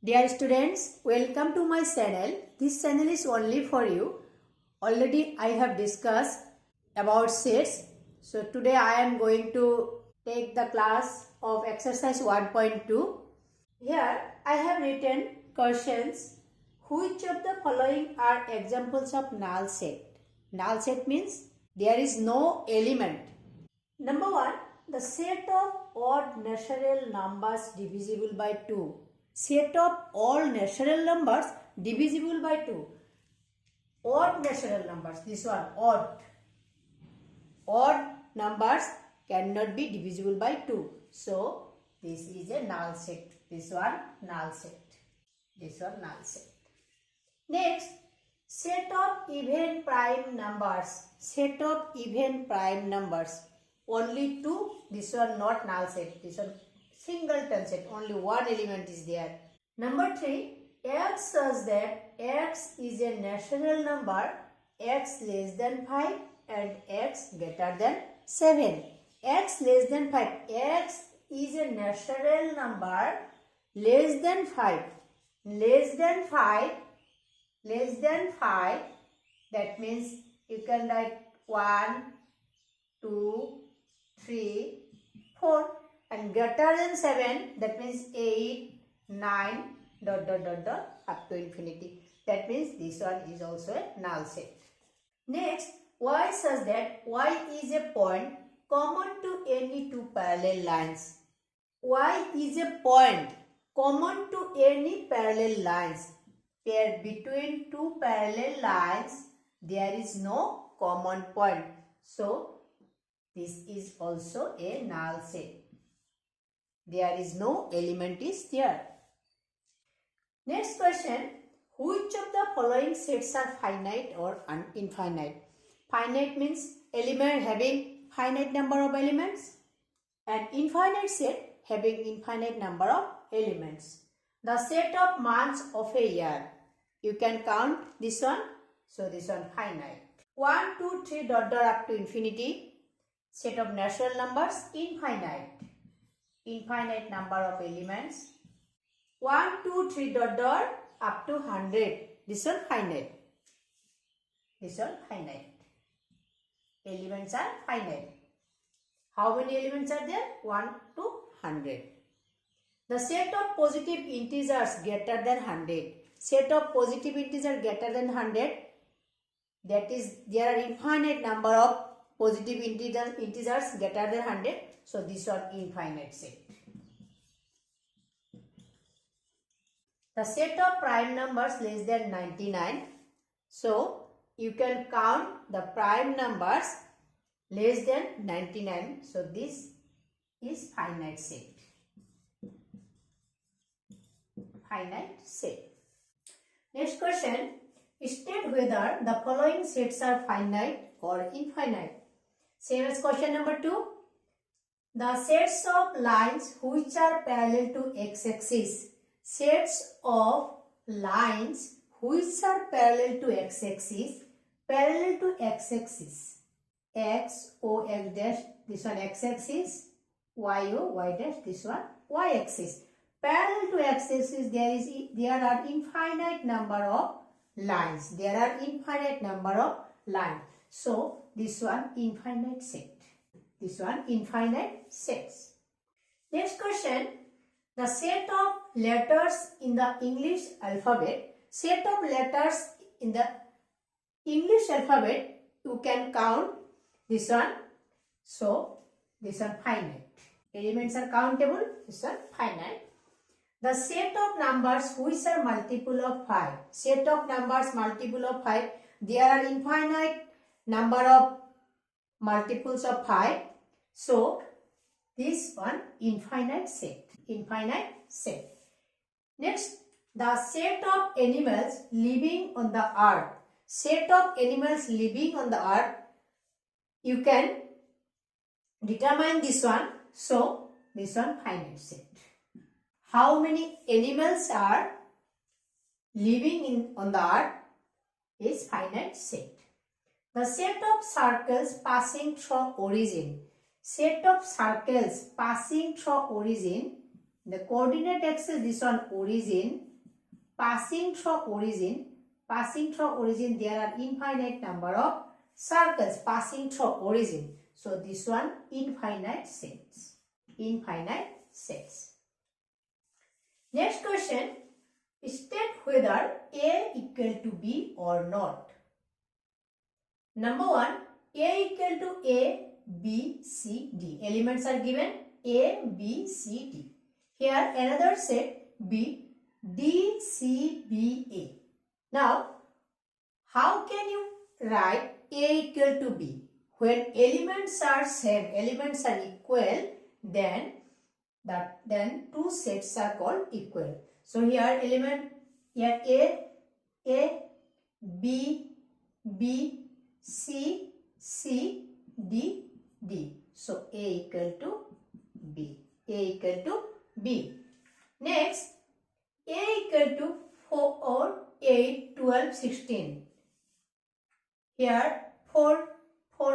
Dear students, welcome to my channel. This channel is only for you. Already I have discussed about sets. So today I am going to take the class of exercise 1.2. Here I have written questions. Which of the following are examples of null set? Null set means there is no element. Number 1. The set of odd natural numbers divisible by 2. Set of all natural numbers divisible by 2. Odd natural numbers, this one, odd. Odd numbers cannot be divisible by 2. So, this is a null set. This one, null set. This one, null set. Next, set of even prime numbers. Set of even prime numbers. Only 2, this one not null set. This one singleton set, only one element is there. Number 3, x such that x is a natural number, x less than 5 and x greater than 7. X less than 5, x is a natural number less than 5. Less than 5, that means you can write 1, 2, 3, 4. And greater than 7, that means 8, 9, ... up to infinity. That means this one is also a null set. Next, y such that y is a point common to any two parallel lines. Y is a point common to any parallel lines. Where between two parallel lines, there is no common point. So, this is also a null set. There is no element is there. Next question. Which of the following sets are finite or infinite? Finite means element having finite number of elements, and infinite set having infinite number of elements. The set of months of a year. You can count this one. So this one finite. 1, 2, 3 ... up to infinity. Set of natural numbers infinite. Infinite number of elements. 1, 2, 3 ... up to 100. This one finite. This one finite. Elements are finite. How many elements are there? 1 to 100. The set of positive integers greater than 100. Set of positive integers greater than 100. That is, there are infinite number of positive integers greater than 100. So, this one infinite set. The set of prime numbers less than 99. So, you can count the prime numbers less than 99. So, this is finite set. Finite set. Next question. State whether the following sets are finite or infinite. Same as question number 2. The sets of lines which are parallel to x-axis. Sets of lines which are parallel to x-axis. Parallel to x-axis. X, O, X dash, this one x-axis. Y, O, Y dash, this one y-axis. Parallel to x-axis, there are infinite number of lines. There are infinite number of lines. So, this one infinite set. This one infinite sets. Next question. The set of letters in the English alphabet. Set of letters in the English alphabet, you can count this one. So, this one finite. Elements are countable. This one finite. The set of numbers which are multiple of 5. Set of numbers multiple of 5. There are infinite number of multiples of 5. So, this one infinite set. Infinite set. Next, the set of animals living on the earth. Set of animals living on the earth. You can determine this one. So, this one finite set. How many animals are living on the earth is finite set. The set of circles passing through origin. Set of circles passing through origin. The coordinate axis, this one origin. passing through origin, there are infinite number of circles passing through origin. So this one infinite sets. Next question, state whether A equal to B or not. Number 1, A equal to A, B, C, D. Elements are given A, B, C, D. Here another set B, D, C, B, A. Now, how can you write A equal to B? When elements are same, elements are equal, then two sets are called equal. So here element here A, B, B, C, C, D, D. So A equal to B. Next, A equal to 4, 8, 12, 16. Here 4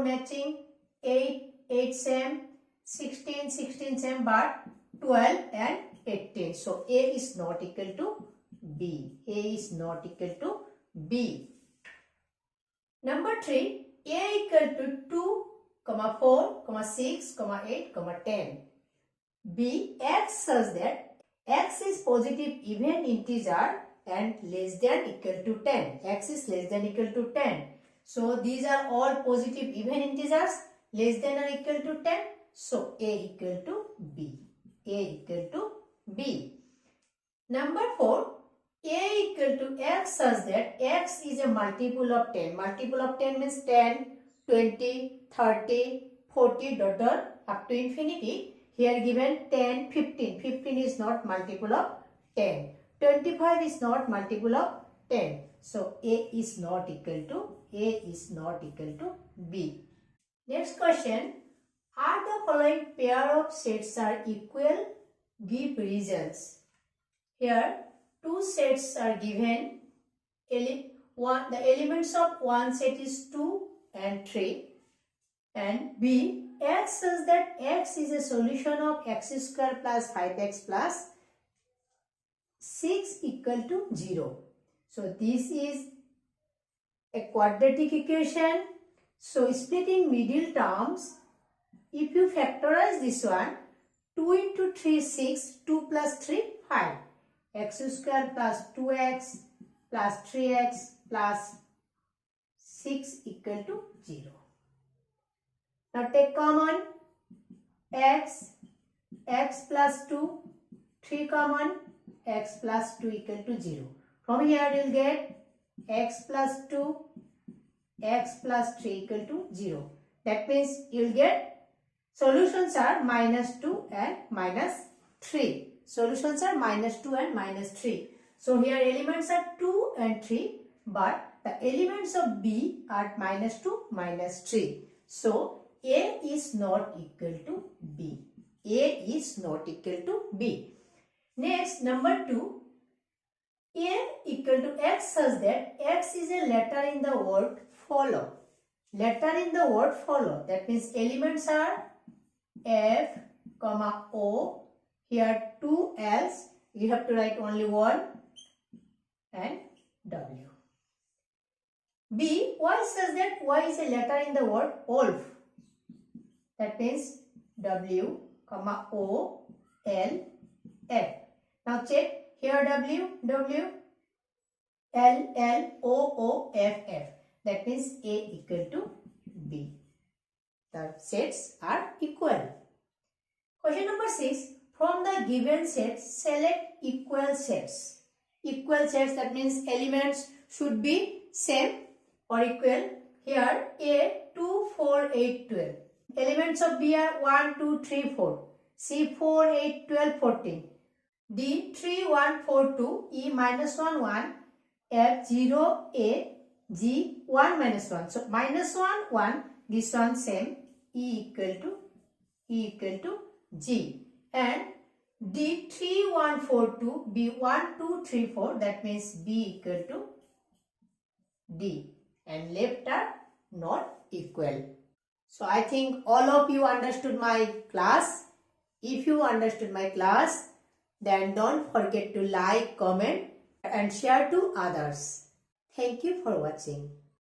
matching, 8 same, 16 same, but 12 and 18. So A is not equal to B. Number 3, A equal to 2, 4, 6, 8, 10. B, X such that X is positive even integer and less than equal to 10. X is less than equal to 10. So these are all positive even integers less than or equal to 10. So A equal to B. Number 4, A equal to X such that X is a multiple of 10. Multiple of 10 means 10, 20, 30, 40 up to infinity. Here given 10, 15. 15 is not multiple of 10. 25 is not multiple of 10. So A is not equal to B. Next question. Are the following pair of sets are equal? Give reasons. Here two sets are given. The elements of one set is 2 and 3. And B, X says that X is a solution of x square plus 5x plus 6 equal to 0. So this is a quadratic equation. So splitting middle terms, if you factorize this one, 2 into 3 6, 2 plus 3 5. X square plus 2x plus 3x plus 6 equal to 0. Now take common x plus 2, 3 common, x plus 2 equal to 0. From here you will get x plus 2, x plus 3 equal to 0. That means you will get solutions are -2 and -3. Solutions are -2 and -3. So here elements are 2 and 3, but the elements of B are -2, -3. So A is not equal to B. Next, number 2. A equal to X such that X is a letter in the word follow. That means elements are F, O. Here 2 else. You have to write only 1 and W. B, Y says that Y is a letter in the word wolf. That means W, O, L, F. Now check here W, L, O, F, F. That means A equal to B. The sets are equal. Question number 6. From the given sets, select equal sets. Equal sets, that means elements should be same or equal. Here A 2, 4, 8, 12. Elements of B are 1, 2, 3, 4. C 4, 8, 12, 14. D 3, 1, 4, 2. E -1, 1. F 0, A. G 1, -1. So -1, 1. This one same. E equal to G. And D 3, 1, 4, 2. B 1, 2, 3, 4. That means B equal to D. And left are not equal. So I think all of you understood my class. If you understood my class, then don't forget to like, comment and share to others. Thank you for watching.